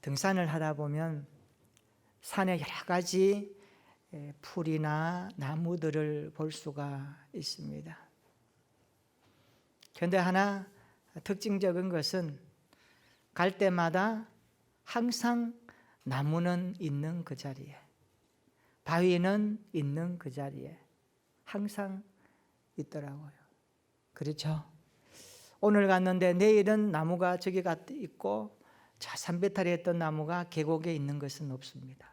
등산을 하다 보면 산에 여러 가지 풀이나 나무들을 볼 수가 있습니다. 그런데 하나 특징적인 것은 갈 때마다 항상 나무는 있는 그 자리에, 바위는 있는 그 자리에 항상 있더라고요. 그렇죠? 오늘 갔는데 내일은 나무가 저기 있고 저 산배탈에 있던 나무가 계곡에 있는 것은 없습니다.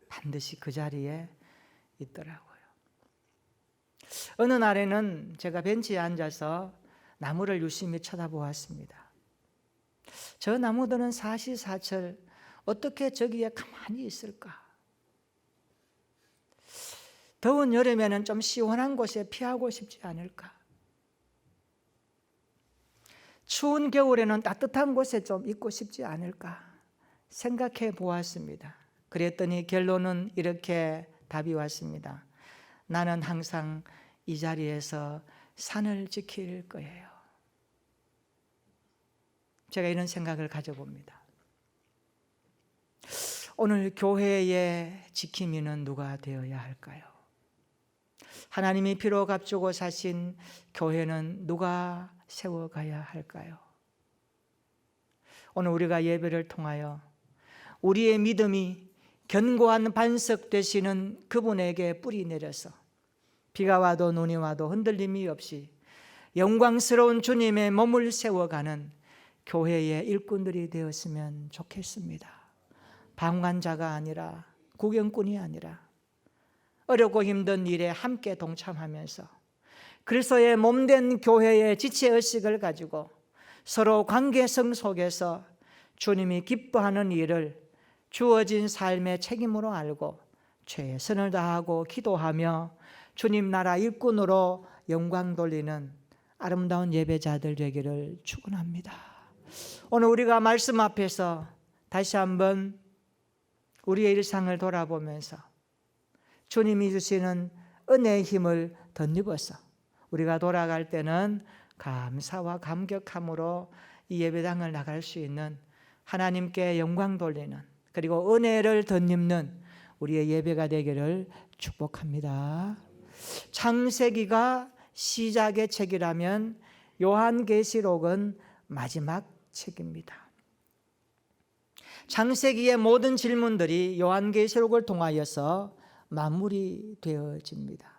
반드시 그 자리에 있더라고요. 어느 날에는 제가 벤치에 앉아서 나무를 유심히 쳐다보았습니다. 저 나무들은 사시사철 어떻게 저기에 가만히 있을까? 더운 여름에는 좀 시원한 곳에 피하고 싶지 않을까? 추운 겨울에는 따뜻한 곳에 좀 있고 싶지 않을까? 생각해 보았습니다. 그랬더니 결론은 이렇게 답이 왔습니다. 나는 항상 이 자리에서 산을 지킬 거예요. 제가 이런 생각을 가져봅니다. 오늘 교회의 지킴이는 누가 되어야 할까요? 하나님이 피로 값주고 사신 교회는 누가 세워가야 할까요? 오늘 우리가 예배를 통하여 우리의 믿음이 견고한 반석 되시는 그분에게 뿌리 내려서 비가 와도 눈이 와도 흔들림이 없이 영광스러운 주님의 몸을 세워가는 교회의 일꾼들이 되었으면 좋겠습니다. 방관자가 아니라, 구경꾼이 아니라 어렵고 힘든 일에 함께 동참하면서 그리스도의 몸된 교회의 지체의식을 가지고 서로 관계성 속에서 주님이 기뻐하는 일을 주어진 삶의 책임으로 알고 최선을 다하고 기도하며 주님 나라 일꾼으로 영광 돌리는 아름다운 예배자들 되기를 축원합니다. 오늘 우리가 말씀 앞에서 다시 한번 우리의 일상을 돌아보면서 주님이 주시는 은혜의 힘을 덧입어서 우리가 돌아갈 때는 감사와 감격함으로 이 예배당을 나갈 수 있는, 하나님께 영광 돌리는, 그리고 은혜를 덧입는 우리의 예배가 되기를 축복합니다. 창세기가 시작의 책이라면 요한계시록은 마지막 책입니다. 창세기의 모든 질문들이 요한계시록을 통하여서 마무리되어집니다.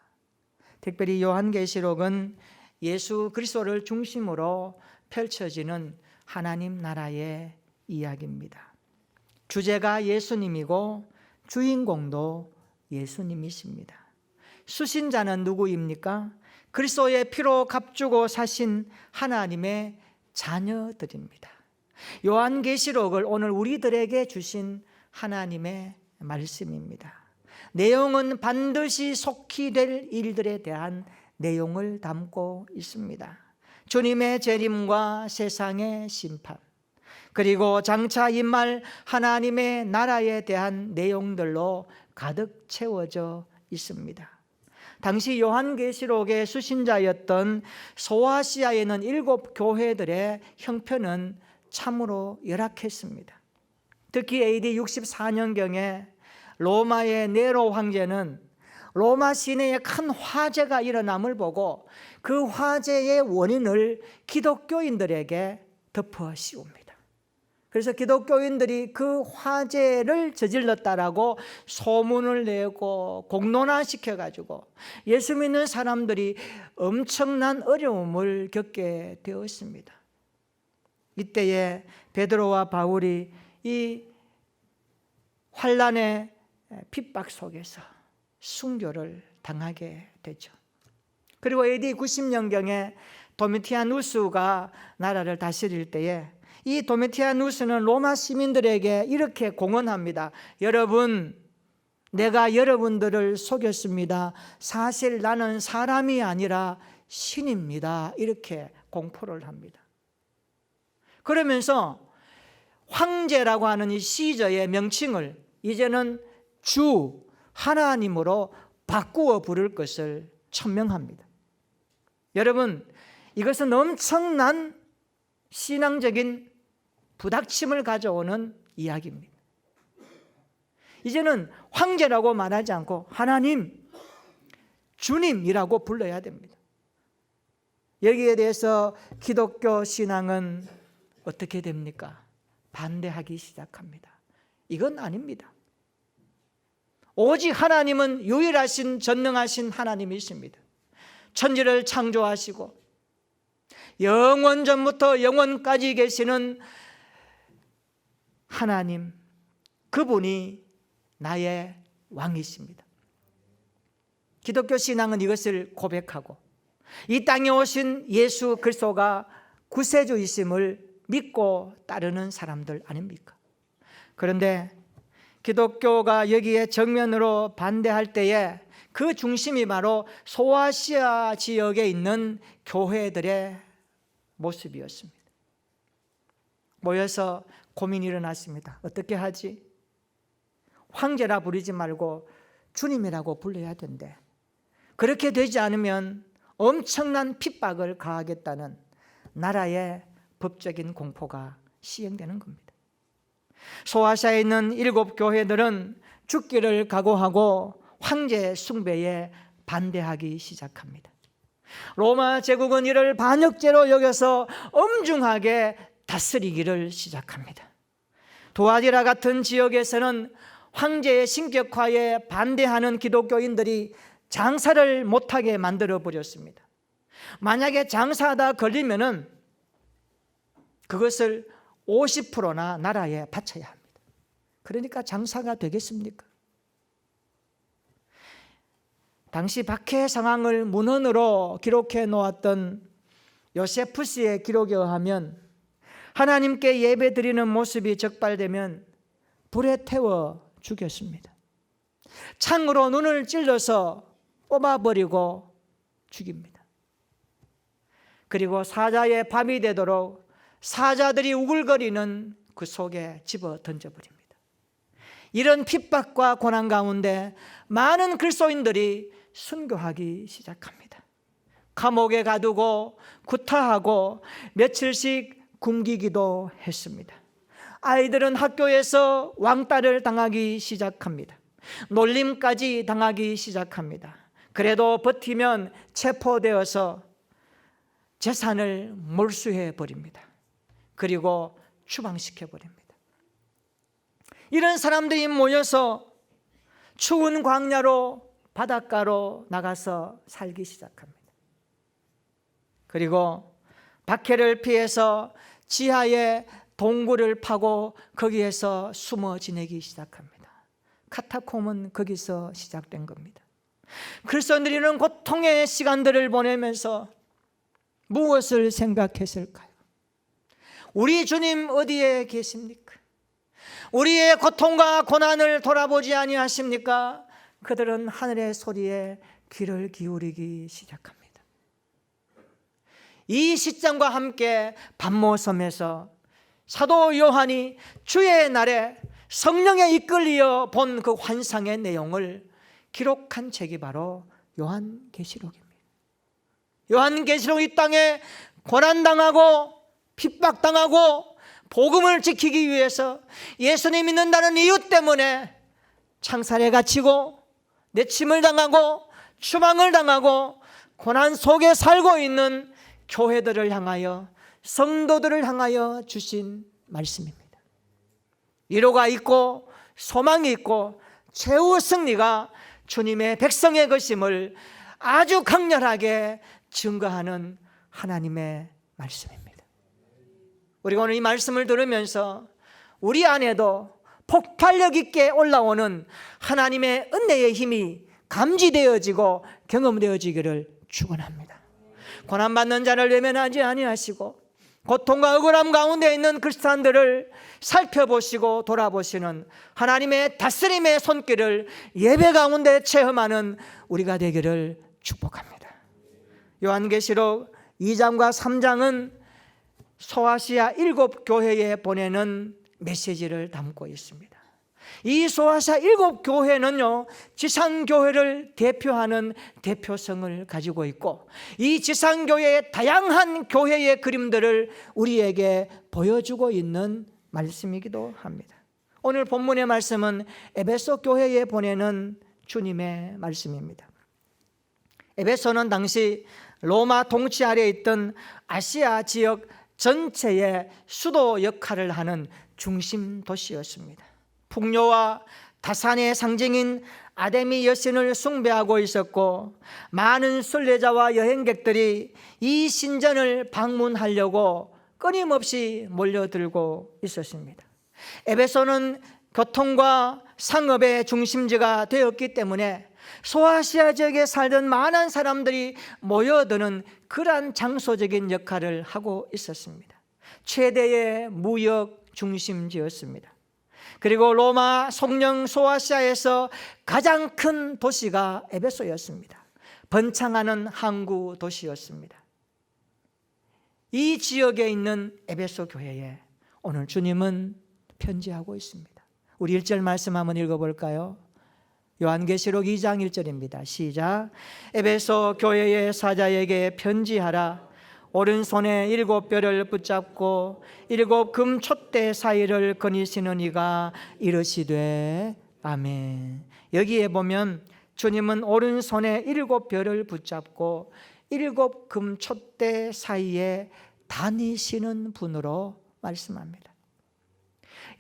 특별히 요한계시록은 예수 그리스도를 중심으로 펼쳐지는 하나님 나라의 이야기입니다. 주제가 예수님이고 주인공도 예수님이십니다. 수신자는 누구입니까? 그리스도의 피로 값주고 사신 하나님의 자녀들입니다. 요한계시록을 오늘 우리들에게 주신 하나님의 말씀입니다. 내용은 반드시 속히 될 일들에 대한 내용을 담고 있습니다. 주님의 재림과 세상의 심판, 그리고 장차 임할 하나님의 나라에 대한 내용들로 가득 채워져 있습니다. 당시 요한계시록의 수신자였던 소아시아에 있는 7 교회들의 형편은 참으로 열악했습니다. 특히 AD 64년경에 로마의 네로 황제는 로마 시내에 큰 화재가 일어남을 보고 그 화재의 원인을 기독교인들에게 덮어 씌웁니다. 그래서 기독교인들이 그 화재를 저질렀다라고 소문을 내고 공론화시켜가지고 예수 믿는 사람들이 엄청난 어려움을 겪게 되었습니다. 이때에 베드로와 바울이 이 환난의 핍박 속에서 순교를 당하게 되죠. 그리고 AD 90년경에 도미티아누스가 나라를 다스릴 때에 이 도미티아누스는 로마 시민들에게 이렇게 공언합니다. 여러분, 내가 여러분들을 속였습니다. 사실 나는 사람이 아니라 신입니다. 이렇게 공포를 합니다. 그러면서 황제라고 하는 이 시저의 명칭을 이제는 주 하나님으로 바꾸어 부를 것을 천명합니다. 여러분, 이것은 엄청난 신앙적인 부닥침을 가져오는 이야기입니다. 이제는 황제라고 말하지 않고 하나님, 주님이라고 불러야 됩니다. 여기에 대해서 기독교 신앙은 어떻게 됩니까? 반대하기 시작합니다. 이건 아닙니다. 오직 하나님은 유일하신 전능하신 하나님이십니다. 천지를 창조하시고 영원 전부터 영원까지 계시는 하나님, 그분이 나의 왕이십니다. 기독교 신앙은 이것을 고백하고 이 땅에 오신 예수 그리스도가 구세주이심을 믿고 따르는 사람들 아닙니까? 그런데 기독교가 여기에 정면으로 반대할 때에 그 중심이 바로 소아시아 지역에 있는 교회들의 모습이었습니다. 모여서 고민이 일어났습니다. 어떻게 하지? 황제라 부르지 말고 주님이라고 불러야 된대. 그렇게 되지 않으면 엄청난 핍박을 가하겠다는 나라의 법적인 공포가 시행되는 겁니다. 소아시아에 있는 7 교회들은 죽기를 각오하고 황제 숭배에 반대하기 시작합니다. 로마 제국은 이를 반역죄로 여겨서 엄중하게 다스리기를 시작합니다. 도아디라 같은 지역에서는 황제의 신격화에 반대하는 기독교인들이 장사를 못하게 만들어 버렸습니다. 만약에 장사하다 걸리면은 그것을 50%나 나라에 바쳐야 합니다. 그러니까 장사가 되겠습니까? 당시 박해 상황을 문헌으로 기록해 놓았던 요세푸스의 기록에 의하면 하나님께 예배 드리는 모습이 적발되면 불에 태워 죽였습니다. 창으로 눈을 찔러서 뽑아버리고 죽입니다. 그리고 사자의 밤이 되도록 사자들이 우글거리는 그 속에 집어 던져버립니다. 이런 핍박과 고난 가운데 많은 그리스도인들이 순교하기 시작합니다. 감옥에 가두고 구타하고 며칠씩 굶기기도 했습니다. 아이들은 학교에서 왕따를 당하기 시작합니다. 놀림까지 당하기 시작합니다. 그래도 버티면 체포되어서 재산을 몰수해 버립니다. 그리고 추방시켜 버립니다. 이런 사람들이 모여서 추운 광야로 바닷가로 나가서 살기 시작합니다. 그리고 박해를 피해서 지하에 동굴을 파고 거기에서 숨어 지내기 시작합니다. 카타콤은 거기서 시작된 겁니다. 그리스도인들은 고통의 시간들을 보내면서 무엇을 생각했을까요? 우리 주님 어디에 계십니까? 우리의 고통과 고난을 돌아보지 아니하십니까? 그들은 하늘의 소리에 귀를 기울이기 시작합니다. 이 시점과 함께 반모섬에서 사도 요한이 주의 날에 성령에 이끌려 본 그 환상의 내용을 기록한 책이 바로 요한계시록입니다. 요한계시록 이 땅에 고난당하고 핍박당하고 복음을 지키기 위해서 예수님 믿는다는 이유 때문에 창살에 갇히고 내침을 당하고 추방을 당하고 고난 속에 살고 있는 교회들을 향하여, 성도들을 향하여 주신 말씀입니다. 위로가 있고 소망이 있고 최후 승리가 주님의 백성의 것임을 아주 강렬하게 증거하는 하나님의 말씀입니다. 우리가 오늘 이 말씀을 들으면서 우리 안에도 폭발력 있게 올라오는 하나님의 은혜의 힘이 감지되어지고 경험되어지기를 축원합니다. 고난받는 자를 외면하지 아니하시고 고통과 억울함 가운데 있는 그리스도인들을 살펴보시고 돌아보시는 하나님의 다스림의 손길을 예배 가운데 체험하는 우리가 되기를 축복합니다. 요한계시록 2장과 3장은 소아시아 7 교회에 보내는 메시지를 담고 있습니다. 이 소아시아 7 교회는요, 지상교회를 대표하는 대표성을 가지고 있고 이 지상교회의 다양한 교회의 그림들을 우리에게 보여주고 있는 말씀이기도 합니다. 오늘 본문의 말씀은 에베소 교회에 보내는 주님의 말씀입니다. 에베소는 당시 로마 통치 아래에 있던 아시아 지역 전체의 수도 역할을 하는 중심 도시였습니다. 풍요와 다산의 상징인 아데미 여신을 숭배하고 있었고, 많은 순례자와 여행객들이 이 신전을 방문하려고 끊임없이 몰려들고 있었습니다. 에베소는 교통과 상업의 중심지가 되었기 때문에 소아시아 지역에 살던 많은 사람들이 모여드는 그러한 장소적인 역할을 하고 있었습니다. 최대의 무역 중심지였습니다. 그리고 로마 속령 소아시아에서 가장 큰 도시가 에베소였습니다. 번창하는 항구 도시였습니다. 이 지역에 있는 에베소 교회에 오늘 주님은 편지하고 있습니다. 우리 1절 말씀 한번 읽어볼까요? 요한계시록 2장 1절입니다. 시작. 에베소 교회의 사자에게 편지하라. 오른손에 7뼈를 붙잡고 7 금촛대 사이를 거니시는 이가 이르시되 아멘. 여기에 보면 주님은 오른손에 7뼈를 붙잡고 7 금촛대 사이에 다니시는 분으로 말씀합니다.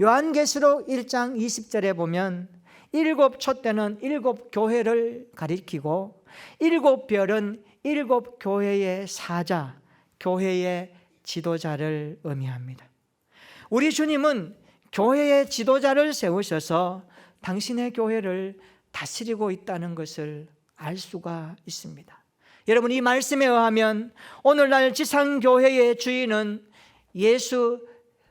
요한계시록 1장 20절에 보면 7 촛대는 7 교회를 가리키고 7뼈는 7 교회의 사자, 교회의 지도자를 의미합니다. 우리 주님은 교회의 지도자를 세우셔서 당신의 교회를 다스리고 있다는 것을 알 수가 있습니다. 여러분, 이 말씀에 의하면 오늘날 지상교회의 주인은 예수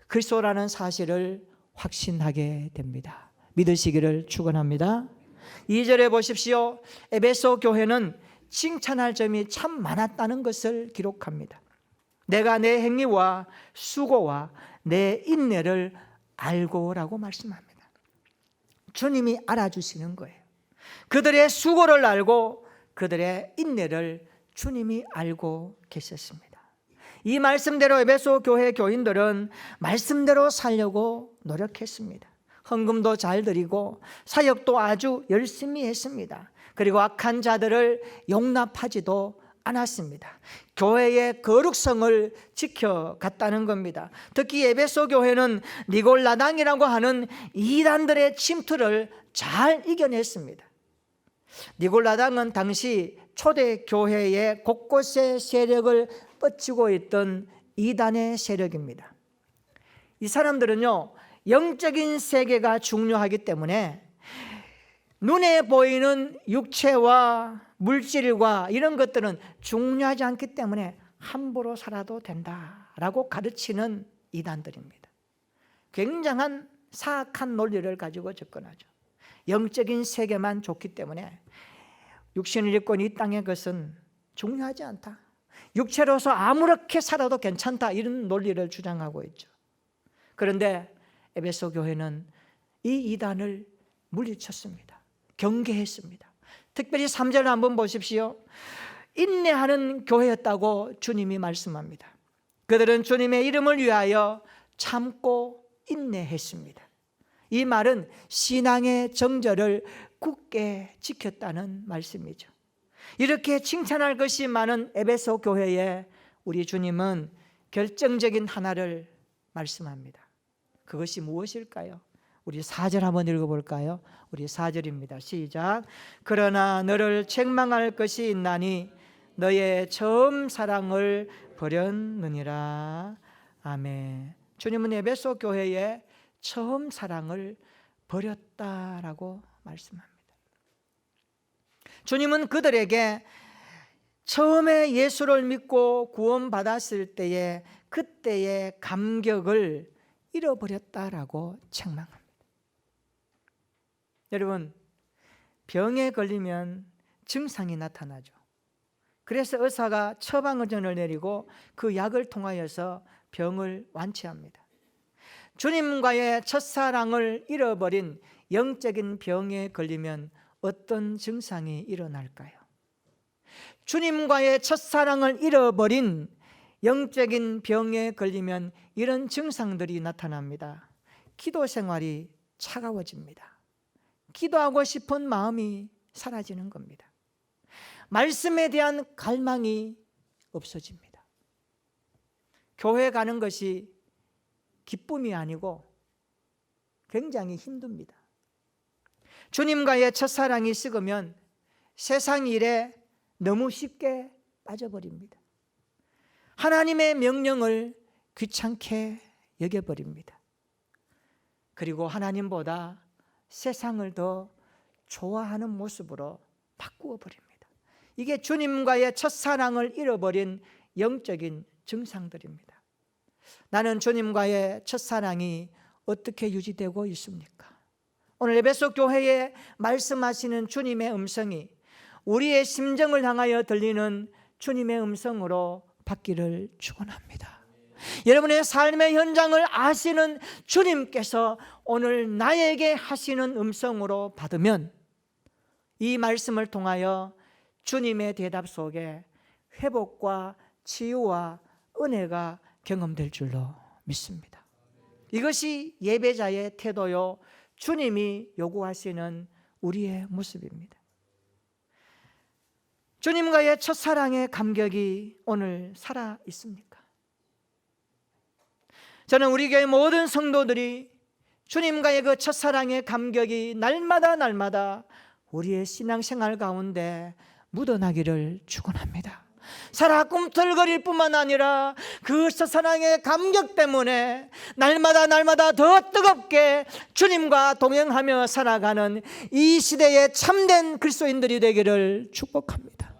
그리스도라는 사실을 확신하게 됩니다. 믿으시기를 축원합니다. 2절에 보십시오. 에베소 교회는 칭찬할 점이 참 많았다는 것을 기록합니다. 내가 내 행위와 수고와 내 인내를 알고라고 말씀합니다. 주님이 알아주시는 거예요. 그들의 수고를 알고 그들의 인내를 주님이 알고 계셨습니다. 이 말씀대로 에베소 교회 교인들은 말씀대로 살려고 노력했습니다. 헌금도 잘 드리고 사역도 아주 열심히 했습니다. 그리고 악한 자들을 용납하지도 않았습니다. 교회의 거룩성을 지켜갔다는 겁니다. 특히 에베소 교회는 니골라당이라고 하는 이단들의 침투를 잘 이겨냈습니다. 니골라당은 당시 초대 교회의 곳곳에 세력을 뻗치고 있던 이단의 세력입니다. 이 사람들은요, 영적인 세계가 중요하기 때문에 눈에 보이는 육체와 물질과 이런 것들은 중요하지 않기 때문에 함부로 살아도 된다라고 가르치는 이단들입니다. 굉장한 사악한 논리를 가지고 접근하죠. 영적인 세계만 좋기 때문에 육신을 입고 이 땅의 것은 중요하지 않다. 육체로서 아무렇게 살아도 괜찮다. 이런 논리를 주장하고 있죠. 그런데 에베소 교회는 이 이단을 물리쳤습니다. 경계했습니다. 특별히 3절을 한번 보십시오. 인내하는 교회였다고 주님이 말씀합니다. 그들은 주님의 이름을 위하여 참고 인내했습니다. 이 말은 신앙의 정절을 굳게 지켰다는 말씀이죠. 이렇게 칭찬할 것이 많은 에베소 교회에 우리 주님은 결정적인 하나를 말씀합니다. 그것이 무엇일까요? 우리 4절 한번 읽어볼까요? 우리 4절입니다. 시작. 그러나 너를 책망할 것이 있나니 너의 처음 사랑을 버렸느니라. 아멘. 주님은 에베소 교회의 처음 사랑을 버렸다라고 말씀합니다. 주님은 그들에게 처음에 예수를 믿고 구원받았을 때의 그때의 감격을 잃어버렸다라고 책망합니다. 여러분, 병에 걸리면 증상이 나타나죠. 그래서 의사가 처방전을 내리고 그 약을 통하여서 병을 완치합니다. 주님과의 첫사랑을 잃어버린 영적인 병에 걸리면 어떤 증상이 일어날까요? 주님과의 첫사랑을 잃어버린 영적인 병에 걸리면 이런 증상들이 나타납니다. 기도 생활이 차가워집니다. 기도하고 싶은 마음이 사라지는 겁니다. 말씀에 대한 갈망이 없어집니다. 교회 가는 것이 기쁨이 아니고 굉장히 힘듭니다. 주님과의 첫사랑이 식으면 세상 일에 너무 쉽게 빠져버립니다. 하나님의 명령을 귀찮게 여겨버립니다. 그리고 하나님보다 세상을 더 좋아하는 모습으로 바꾸어 버립니다. 이게 주님과의 첫사랑을 잃어버린 영적인 증상들입니다. 나는 주님과의 첫사랑이 어떻게 유지되고 있습니까? 오늘 에베소 교회에 말씀하시는 주님의 음성이 우리의 심정을 향하여 들리는 주님의 음성으로 받기를 축원합니다. 여러분의 삶의 현장을 아시는 주님께서 오늘 나에게 하시는 음성으로 받으면 이 말씀을 통하여 주님의 대답 속에 회복과 치유와 은혜가 경험될 줄로 믿습니다. 이것이 예배자의 태도요, 주님이 요구하시는 우리의 모습입니다. 주님과의 첫사랑의 감격이 오늘 살아 있습니까? 저는 우리 교회 모든 성도들이 주님과의 그 첫사랑의 감격이 날마다 우리의 신앙생활 가운데 묻어나기를 축원합니다. 살아 꿈틀거릴 뿐만 아니라 그 첫사랑의 감격 때문에 날마다 더 뜨겁게 주님과 동행하며 살아가는 이 시대의 참된 그리스도인들이 되기를 축복합니다.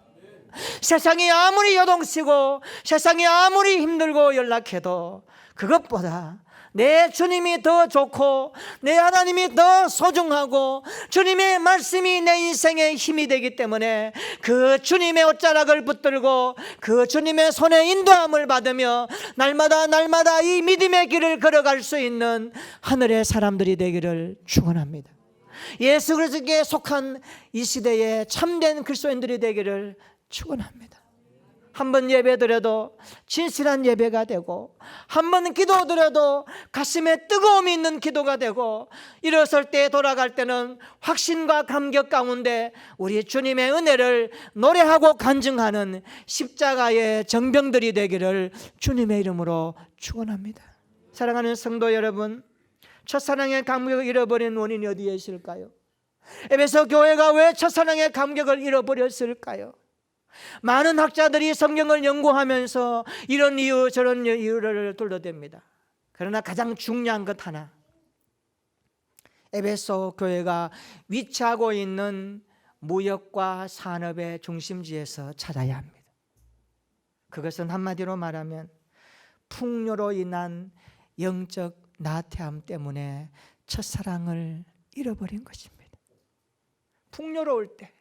세상이 아무리 요동치고 세상이 아무리 힘들고 연락해도 그것보다 내 주님이 더 좋고 내 하나님이 더 소중하고 주님의 말씀이 내 인생의 힘이 되기 때문에 그 주님의 옷자락을 붙들고 그 주님의 손에 인도함을 받으며 날마다 이 믿음의 길을 걸어갈 수 있는 하늘의 사람들이 되기를 축원합니다. 예수 그리스도께 속한 이 시대의 참된 그리스도인들이 되기를 축원합니다. 한 번 예배드려도 진실한 예배가 되고 한 번 기도드려도 가슴에 뜨거움이 있는 기도가 되고 일어설 때 돌아갈 때는 확신과 감격 가운데 우리 주님의 은혜를 노래하고 간증하는 십자가의 정병들이 되기를 주님의 이름으로 축원합니다. 사랑하는 성도 여러분, 첫사랑의 감격을 잃어버린 원인이 어디에 있을까요? 에베소 교회가 왜 첫사랑의 감격을 잃어버렸을까요? 많은 학자들이 성경을 연구하면서 이런 이유 저런 이유를 둘러댑니다. 그러나 가장 중요한 것 하나, 에베소 교회가 위치하고 있는 무역과 산업의 중심지에서 찾아야 합니다. 그것은 한마디로 말하면 풍요로 인한 영적 나태함 때문에 첫사랑을 잃어버린 것입니다. 풍요로울 때,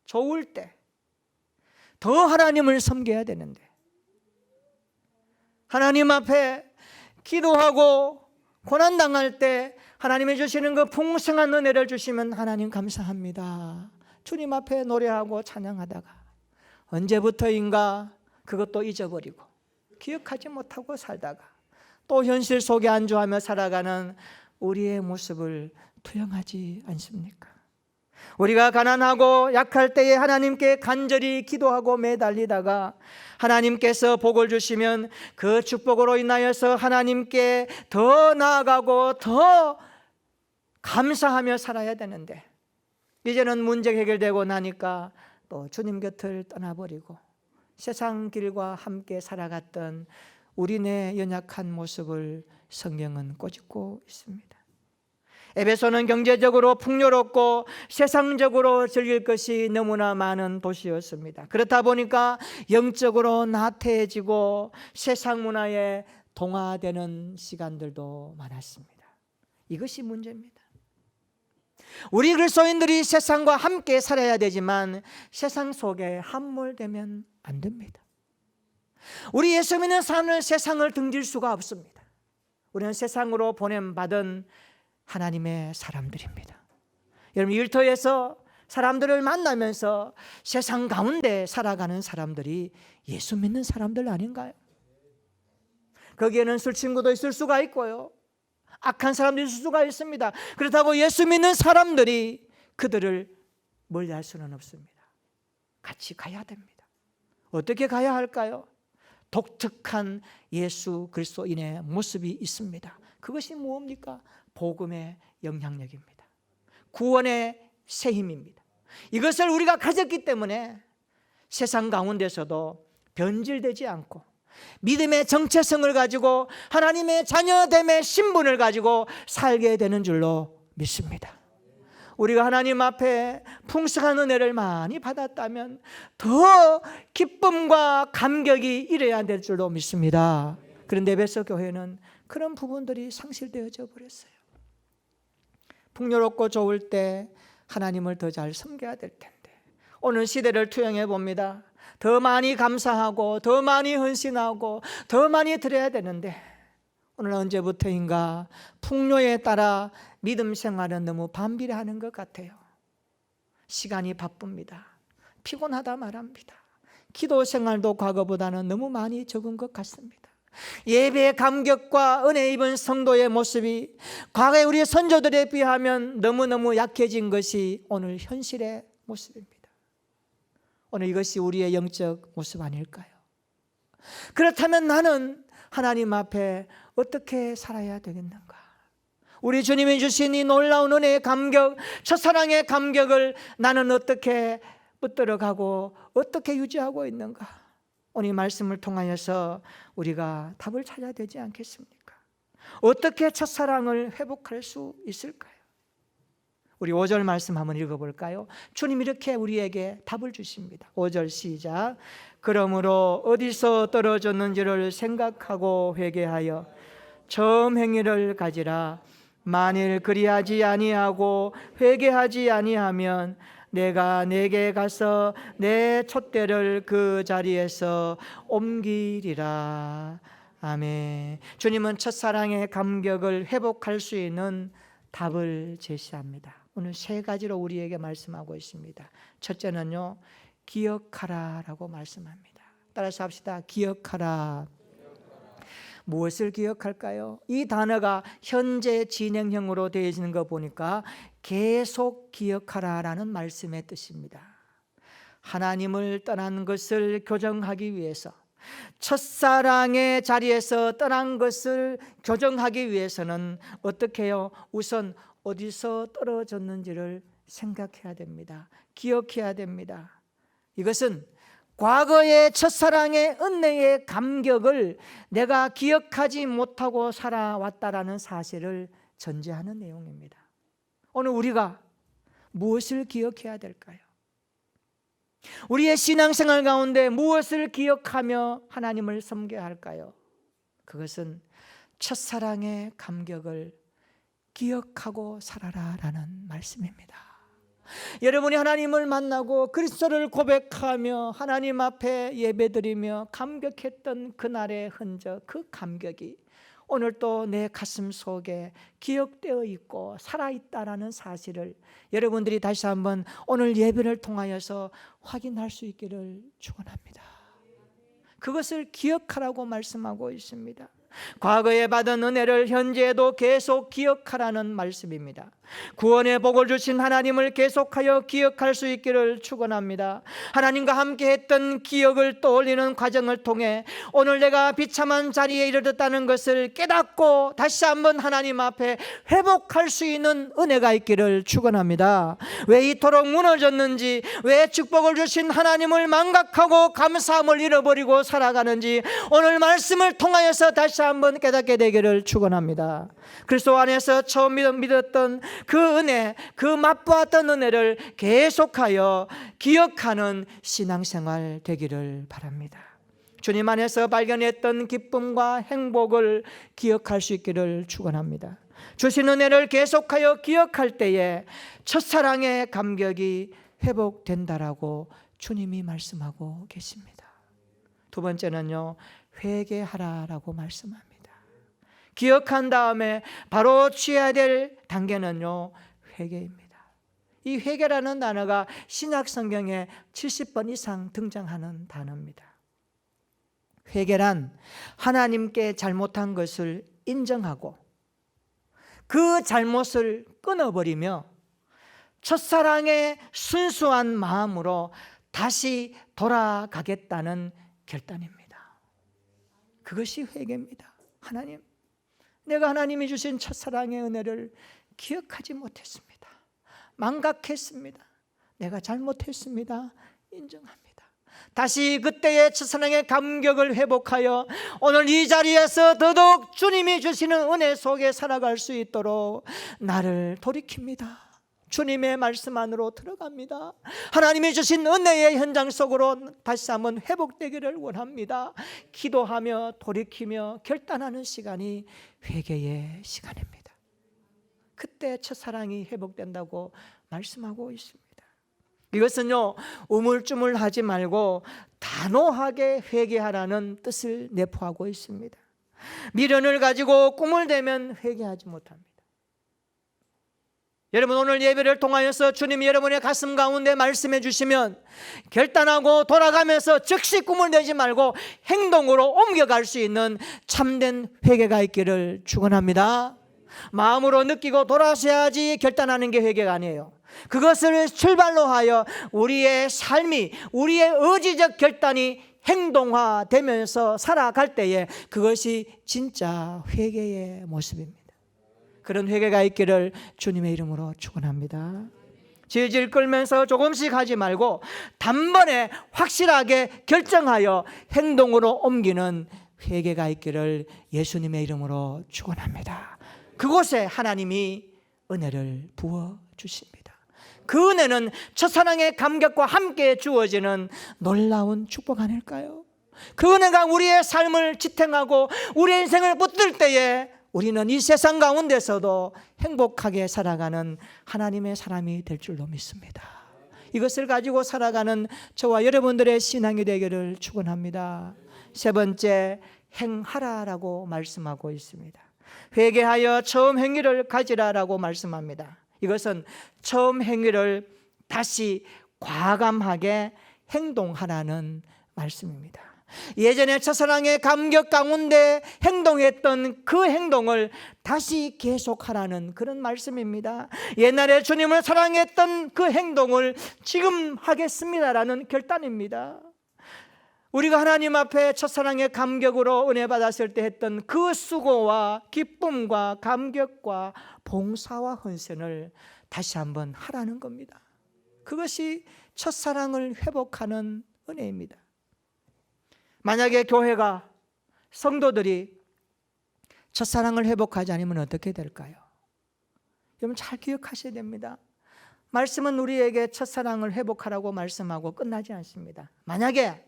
좋을 때 더 하나님을 섬겨야 되는데 하나님 앞에 기도하고 고난당할 때 하나님이 주시는 그 풍성한 은혜를 주시면 하나님 감사합니다, 주님 앞에 노래하고 찬양하다가 언제부터인가 그것도 잊어버리고 기억하지 못하고 살다가 또 현실 속에 안주하며 살아가는 우리의 모습을 투영하지 않습니까? 우리가 가난하고 약할 때에 하나님께 간절히 기도하고 매달리다가 하나님께서 복을 주시면 그 축복으로 인하여서 하나님께 더 나아가고 더 감사하며 살아야 되는데 이제는 문제 해결되고 나니까 또 주님 곁을 떠나버리고 세상 길과 함께 살아갔던 우리네 연약한 모습을 성경은 꼬집고 있습니다. 에베소는 경제적으로 풍요롭고 세상적으로 즐길 것이 너무나 많은 도시였습니다. 그렇다 보니까 영적으로 나태해지고 세상 문화에 동화되는 시간들도 많았습니다. 이것이 문제입니다. 우리 그리스도인들이 세상과 함께 살아야 되지만 세상 속에 함몰되면 안 됩니다. 우리 예수 믿는 사람은 세상을 등질 수가 없습니다. 우리는 세상으로 보냄받은 하나님의 사람들입니다. 여러분, 일터에서 사람들을 만나면서 세상 가운데 살아가는 사람들이 예수 믿는 사람들 아닌가요? 거기에는 술 친구도 있을 수가 있고요, 악한 사람들이 있을 수가 있습니다. 그렇다고 예수 믿는 사람들이 그들을 멀리할 수는 없습니다. 같이 가야 됩니다. 어떻게 가야 할까요? 독특한 예수 그리스도인의 모습이 있습니다. 그것이 무엇입니까? 복음의 영향력입니다. 구원의 새 힘입니다. 이것을 우리가 가졌기 때문에 세상 가운데서도 변질되지 않고 믿음의 정체성을 가지고 하나님의 자녀됨의 신분을 가지고 살게 되는 줄로 믿습니다. 우리가 하나님 앞에 풍성한 은혜를 많이 받았다면 더 기쁨과 감격이 일어야 될 줄로 믿습니다. 그런데 에베소 교회는 그런 부분들이 상실되어져 버렸어요. 풍요롭고 좋을 때 하나님을 더 잘 섬겨야 될 텐데 오늘 시대를 투영해 봅니다. 더 많이 감사하고 더 많이 헌신하고 더 많이 드려야 되는데 오늘 언제부터인가 풍요에 따라 믿음 생활은 너무 반비례하는 것 같아요. 시간이 바쁩니다. 피곤하다 말합니다. 기도 생활도 과거보다는 너무 많이 적은 것 같습니다. 예배의 감격과 은혜 입은 성도의 모습이 과거의 우리 선조들에 비하면 너무너무 약해진 것이 오늘 현실의 모습입니다. 오늘 이것이 우리의 영적 모습 아닐까요? 그렇다면 나는 하나님 앞에 어떻게 살아야 되겠는가? 우리 주님이 주신 이 놀라운 은혜의 감격, 첫사랑의 감격을 나는 어떻게 붙들어가고 어떻게 유지하고 있는가? 오늘 말씀을 통하여서 우리가 답을 찾아야 되지 않겠습니까? 어떻게 첫사랑을 회복할 수 있을까요? 우리 5절 말씀 한번 읽어볼까요? 주님 이렇게 우리에게 답을 주십니다. 5절 시작. 그러므로 어디서 떨어졌는지를 생각하고 회개하여 처음 행위를 가지라. 만일 그리하지 아니하고 회개하지 아니하면 내가 내게 가서 내 촛대를 그 자리에서 옮기리라. 아멘. 주님은 첫사랑의 감격을 회복할 수 있는 답을 제시합니다. 오늘 3가지로 우리에게 말씀하고 있습니다. 첫째는요, 기억하라라고 말씀합니다. 따라서 합시다. 기억하라. 무엇을 기억할까요? 이 단어가 현재 진행형으로 되어 있는 거 보니까 계속 기억하라라는 말씀의 뜻입니다. 하나님을 떠난 것을 교정하기 위해서, 첫사랑의 자리에서 떠난 것을 교정하기 위해서는 어떻게 해요? 우선 어디서 떨어졌는지를 생각해야 됩니다. 기억해야 됩니다. 이것은 과거의 첫사랑의 은혜의 감격을 내가 기억하지 못하고 살아왔다라는 사실을 전제하는 내용입니다. 오늘 우리가 무엇을 기억해야 될까요? 우리의 신앙생활 가운데 무엇을 기억하며 하나님을 섬겨야 할까요? 그것은 첫사랑의 감격을 기억하고 살아라라는 말씀입니다. 여러분이 하나님을 만나고 그리스도를 고백하며 하나님 앞에 예배드리며 감격했던 그날의 흔적, 그 감격이 오늘 또 내 가슴 속에 기억되어 있고 살아있다라는 사실을 여러분들이 다시 한번 오늘 예배를 통하여서 확인할 수 있기를 축원합니다. 그것을 기억하라고 말씀하고 있습니다. 과거에 받은 은혜를 현재에도 계속 기억하라는 말씀입니다. 구원의 복을 주신 하나님을 계속하여 기억할 수 있기를 축원합니다. 하나님과 함께 했던 기억을 떠올리는 과정을 통해 오늘 내가 비참한 자리에 이르렀다는 것을 깨닫고 다시 한번 하나님 앞에 회복할 수 있는 은혜가 있기를 축원합니다. 왜 이토록 무너졌는지, 왜 축복을 주신 하나님을 망각하고 감사함을 잃어버리고 살아가는지 오늘 말씀을 통하여서 다시 한번 깨닫게 되기를 축원합니다. 그리스도 안에서 처음 믿었던 그 은혜, 그 맛보았던 은혜를 계속하여 기억하는 신앙생활 되기를 바랍니다. 주님 안에서 발견했던 기쁨과 행복을 기억할 수 있기를 축원합니다. 주신 은혜를 계속하여 기억할 때에 첫사랑의 감격이 회복된다라고 주님이 말씀하고 계십니다. 두 번째는요, 회개하라라고 말씀합니다. 기억한 다음에 바로 취해야 될 단계는요, 회개입니다. 이 회개라는 단어가 신약 성경에 70번 이상 등장하는 단어입니다. 회개란 하나님께 잘못한 것을 인정하고 그 잘못을 끊어버리며 첫사랑의 순수한 마음으로 다시 돌아가겠다는 결단입니다. 그것이 회개입니다. 하나님, 내가 하나님이 주신 첫사랑의 은혜를 기억하지 못했습니다. 망각했습니다. 내가 잘못했습니다. 인정합니다. 다시 그때의 첫사랑의 감격을 회복하여 오늘 이 자리에서 더더욱 주님이 주시는 은혜 속에 살아갈 수 있도록 나를 돌이킵니다. 주님의 말씀 안으로 들어갑니다. 하나님이 주신 은혜의 현장 속으로 다시 한번 회복되기를 원합니다. 기도하며 돌이키며 결단하는 시간이 회개의 시간입니다. 그때 첫사랑이 회복된다고 말씀하고 있습니다. 이것은요, 우물쭈물하지 말고 단호하게 회개하라는 뜻을 내포하고 있습니다. 미련을 가지고 꿈을 대면 회개하지 못합니다. 여러분, 오늘 예배를 통하여서 주님이 여러분의 가슴 가운데 말씀해 주시면 결단하고 돌아가면서 즉시 꿈을 내지 말고 행동으로 옮겨갈 수 있는 참된 회개가 있기를 축원합니다. 마음으로 느끼고 돌아서야지 결단하는 게 회개가 아니에요. 그것을 출발로 하여 우리의 삶이, 우리의 의지적 결단이 행동화되면서 살아갈 때에 그것이 진짜 회개의 모습입니다. 그런 회개가 있기를 주님의 이름으로 축원합니다. 질질 끌면서 조금씩 하지 말고 단번에 확실하게 결정하여 행동으로 옮기는 회개가 있기를 예수님의 이름으로 축원합니다. 그곳에 하나님이 은혜를 부어주십니다. 그 은혜는 첫사랑의 감격과 함께 주어지는 놀라운 축복 아닐까요? 그 은혜가 우리의 삶을 지탱하고 우리의 인생을 붙들 때에 우리는 이 세상 가운데서도 행복하게 살아가는 하나님의 사람이 될 줄로 믿습니다. 이것을 가지고 살아가는 저와 여러분들의 신앙이 되기를 축원합니다. 세 번째, 행하라라고 말씀하고 있습니다. 회개하여 처음 행위를 가지라라고 말씀합니다. 이것은 처음 행위를 다시 과감하게 행동하라는 말씀입니다. 예전에 첫사랑의 감격 가운데 행동했던 그 행동을 다시 계속하라는 그런 말씀입니다. 옛날에 주님을 사랑했던 그 행동을 지금 하겠습니다라는 결단입니다. 우리가 하나님 앞에 첫사랑의 감격으로 은혜 받았을 때 했던 그 수고와 기쁨과 감격과 봉사와 헌신을 다시 한번 하라는 겁니다. 그것이 첫사랑을 회복하는 은혜입니다. 만약에 교회가, 성도들이 첫사랑을 회복하지 않으면 어떻게 될까요? 여러분 잘 기억하셔야 됩니다. 말씀은 우리에게 첫사랑을 회복하라고 말씀하고 끝나지 않습니다. 만약에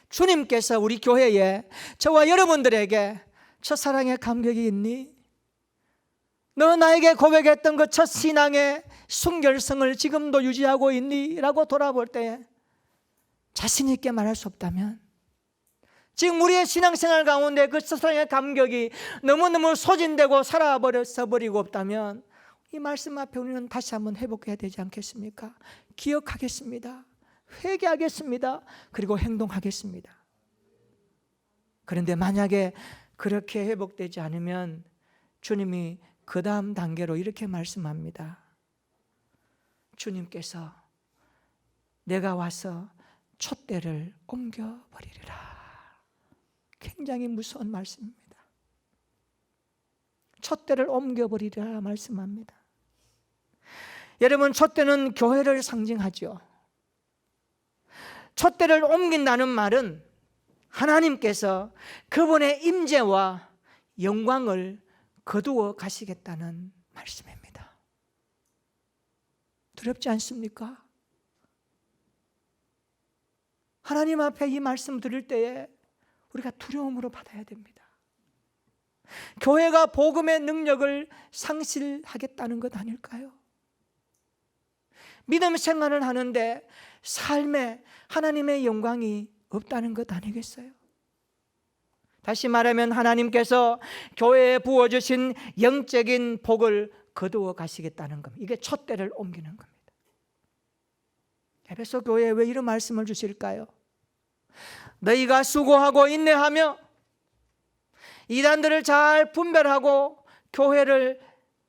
주님께서 우리 교회에 저와 여러분들에게 첫사랑의 감격이 있니? 너 나에게 고백했던 그 첫 신앙의 순결성을 지금도 유지하고 있니? 라고 돌아볼 때 자신 있게 말할 수 없다면, 지금 우리의 신앙생활 가운데 그 첫사랑의 감격이 너무너무 소진되고 사라버리고 없다면 이 말씀 앞에 우리는 다시 한번 회복해야 되지 않겠습니까? 기억하겠습니다. 회개하겠습니다. 그리고 행동하겠습니다. 그런데 만약에 그렇게 회복되지 않으면 주님이 그 다음 단계로 이렇게 말씀합니다. 주님께서 내가 와서 촛대를 옮겨버리리라. 굉장히 무서운 말씀입니다. 촛대를 옮겨버리리라 말씀합니다. 여러분, 촛대는 교회를 상징하죠. 촛대를 옮긴다는 말은 하나님께서 그분의 임재와 영광을 거두어 가시겠다는 말씀입니다. 두렵지 않습니까? 하나님 앞에 이 말씀 들을 때에 우리가 두려움으로 받아야 됩니다. 교회가 복음의 능력을 상실하겠다는 것 아닐까요? 믿음 생활을 하는데 삶에 하나님의 영광이 없다는 것 아니겠어요? 다시 말하면 하나님께서 교회에 부어주신 영적인 복을 거두어 가시겠다는 겁니다. 이게 촛대를 옮기는 겁니다. 에베소 교회에 왜 이런 말씀을 주실까요? 너희가 수고하고 인내하며 이단들을 잘 분별하고 교회를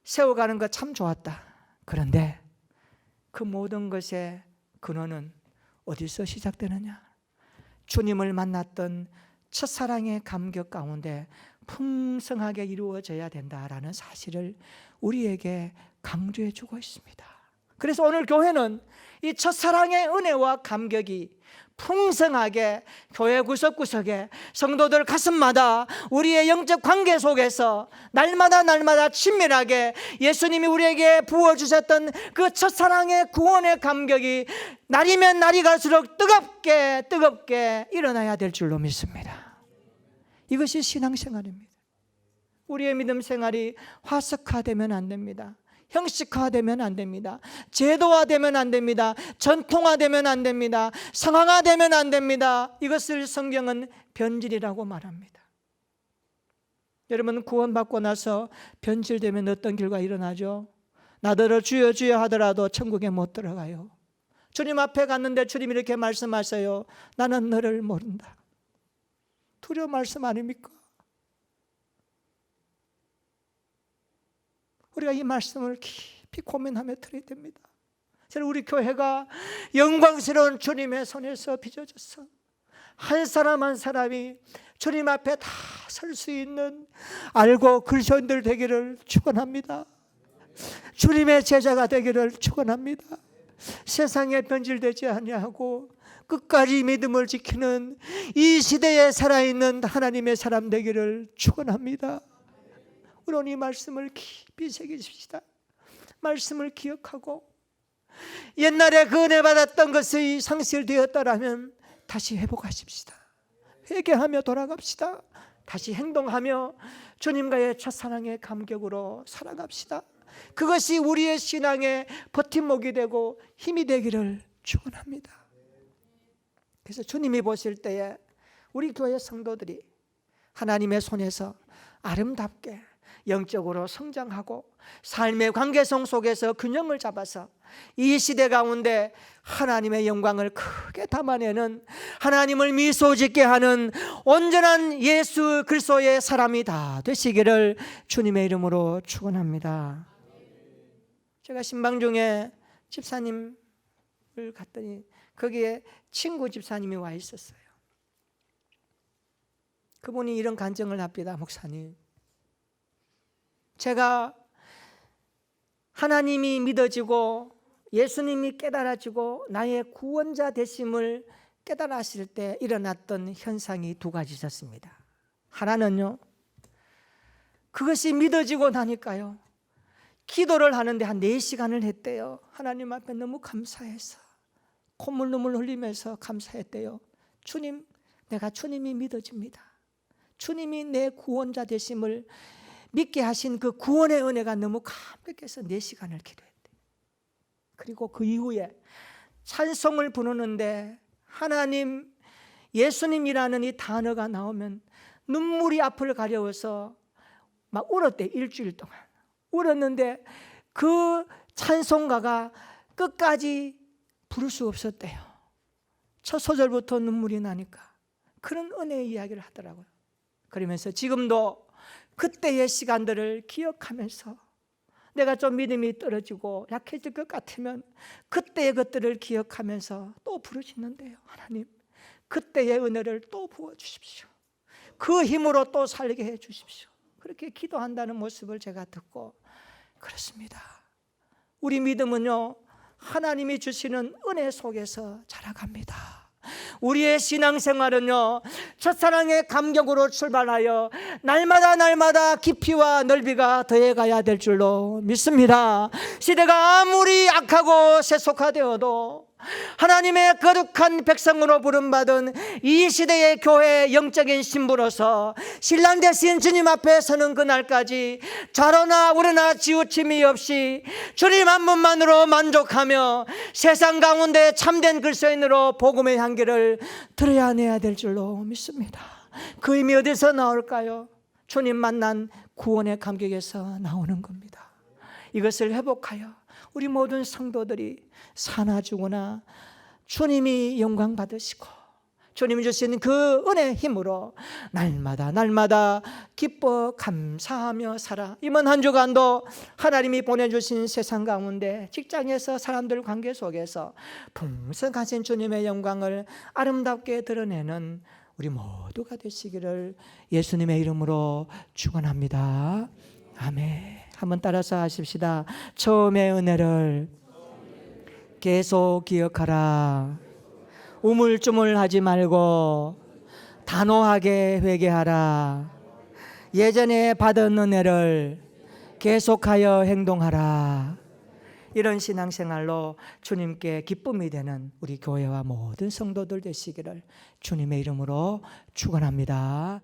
세워가는 거 참 좋았다. 그런데 그 모든 것의 근원은 어디서 시작되느냐? 주님을 만났던 첫사랑의 감격 가운데 풍성하게 이루어져야 된다라는 사실을 우리에게 강조해 주고 있습니다. 그래서 오늘 교회는 이 첫사랑의 은혜와 감격이 풍성하게 교회 구석구석에 성도들 가슴마다 우리의 영적 관계 속에서 날마다 친밀하게 예수님이 우리에게 부어주셨던 그 첫사랑의 구원의 감격이 날이면 날이 갈수록 뜨겁게 일어나야 될 줄로 믿습니다. 이것이 신앙생활입니다. 우리의 믿음 생활이 화석화되면 안 됩니다. 형식화되면 안 됩니다. 제도화되면 안 됩니다. 전통화되면 안 됩니다. 상황화되면 안 됩니다. 이것을 성경은 변질이라고 말합니다. 여러분, 구원받고 나서 변질되면 어떤 결과 일어나죠? 나더러 주여 주여 하더라도 천국에 못 들어가요. 주님 앞에 갔는데 주님이 이렇게 말씀하세요. 나는 너를 모른다. 두려운 말씀 아닙니까? 우리가 이 말씀을 깊이 고민하며 들어야 됩니다. 우리 교회가 영광스러운 주님의 손에서 빚어져서 한 사람 한 사람이 주님 앞에 다 설 수 있는 알고 그리스도인들 되기를 축원합니다. 주님의 제자가 되기를 축원합니다. 세상에 변질되지 아니하고 끝까지 믿음을 지키는 이 시대에 살아있는 하나님의 사람 되기를 축원합니다. 우리 이 말씀을 깊이 새기십시다. 말씀을 기억하고 옛날에 그 은혜 받았던 것이 상실되었다라면 다시 회복하십시다. 회개하며 돌아갑시다. 다시 행동하며 주님과의 첫사랑의 감격으로 살아갑시다. 그것이 우리의 신앙의 버팀목이 되고 힘이 되기를 축원합니다. 그래서 주님이 보실 때에 우리 교회 성도들이 하나님의 손에서 아름답게 영적으로 성장하고 삶의 관계성 속에서 균형을 잡아서 이 시대 가운데 하나님의 영광을 크게 담아내는, 하나님을 미소 짓게 하는 온전한 예수 그리스도의 사람이 다 되시기를 주님의 이름으로 축원합니다. 제가 신방 중에 집사님을 갔더니 거기에 친구 집사님이 와 있었어요. 그분이 이런 간증을 합니다. 목사님, 제가 하나님이 믿어지고 예수님이 깨달아지고 나의 구원자 되심을 깨달았을 때 일어났던 현상이 두 가지 있었습니다. 하나는요, 그것이 믿어지고 나니까요, 기도를 하는데 한 4시간을 했대요. 하나님 앞에 너무 감사해서 콧물 눈물 흘리면서 감사했대요. 주님, 내가 주님이 믿어집니다. 주님이 내 구원자 되심을 믿게 하신 그 구원의 은혜가 너무 감격해서 4시간을 기도했대요. 그리고 그 이후에 찬송을 부르는데 하나님, 예수님이라는 이 단어가 나오면 눈물이 앞을 가려워서 막 울었대. 일주일 동안 울었는데 그 찬송가가 끝까지 부를 수 없었대요. 첫 소절부터 눈물이 나니까. 그런 은혜의 이야기를 하더라고요. 그러면서 지금도 그때의 시간들을 기억하면서 내가 좀 믿음이 떨어지고 약해질 것 같으면 그때의 것들을 기억하면서 또 부르시는데요. 하나님, 그때의 은혜를 또 부어주십시오. 그 힘으로 또 살게 해주십시오. 그렇게 기도한다는 모습을 제가 듣고 그렇습니다. 우리 믿음은요, 하나님이 주시는 은혜 속에서 자라갑니다. 우리의 신앙생활은요, 첫사랑의 감격으로 출발하여 날마다 깊이와 넓이가 더해가야 될 줄로 믿습니다. 시대가 아무리 악하고 세속화되어도 하나님의 거룩한 백성으로 부름받은 이 시대의 교회의 영적인 신부로서 신랑 되신 주님 앞에 서는 그날까지 좌로나 우로나 지우침이 없이 주님 한 분만으로 만족하며 세상 가운데 참된 그리스도인으로 복음의 향기를 드러내야 될 줄로 믿습니다. 그 힘이 어디서 나올까요? 주님 만난 구원의 감격에서 나오는 겁니다. 이것을 회복하여 우리 모든 성도들이 사나 죽으나 주님이 영광 받으시고 주님이 주신 그 은혜의 힘으로 날마다 기뻐 감사하며 살아. 이번 한 주간도 하나님이 보내주신 세상 가운데 직장에서 사람들 관계 속에서 풍성하신 주님의 영광을 아름답게 드러내는 우리 모두가 되시기를 예수님의 이름으로 축원합니다. 아멘. 한번 따라서 하십시다. 처음의 은혜를 계속 기억하라. 우물쭈물하지 말고 단호하게 회개하라. 예전에 받은 은혜를 계속하여 행동하라. 이런 신앙생활로 주님께 기쁨이 되는 우리 교회와 모든 성도들 되시기를 주님의 이름으로 축원합니다.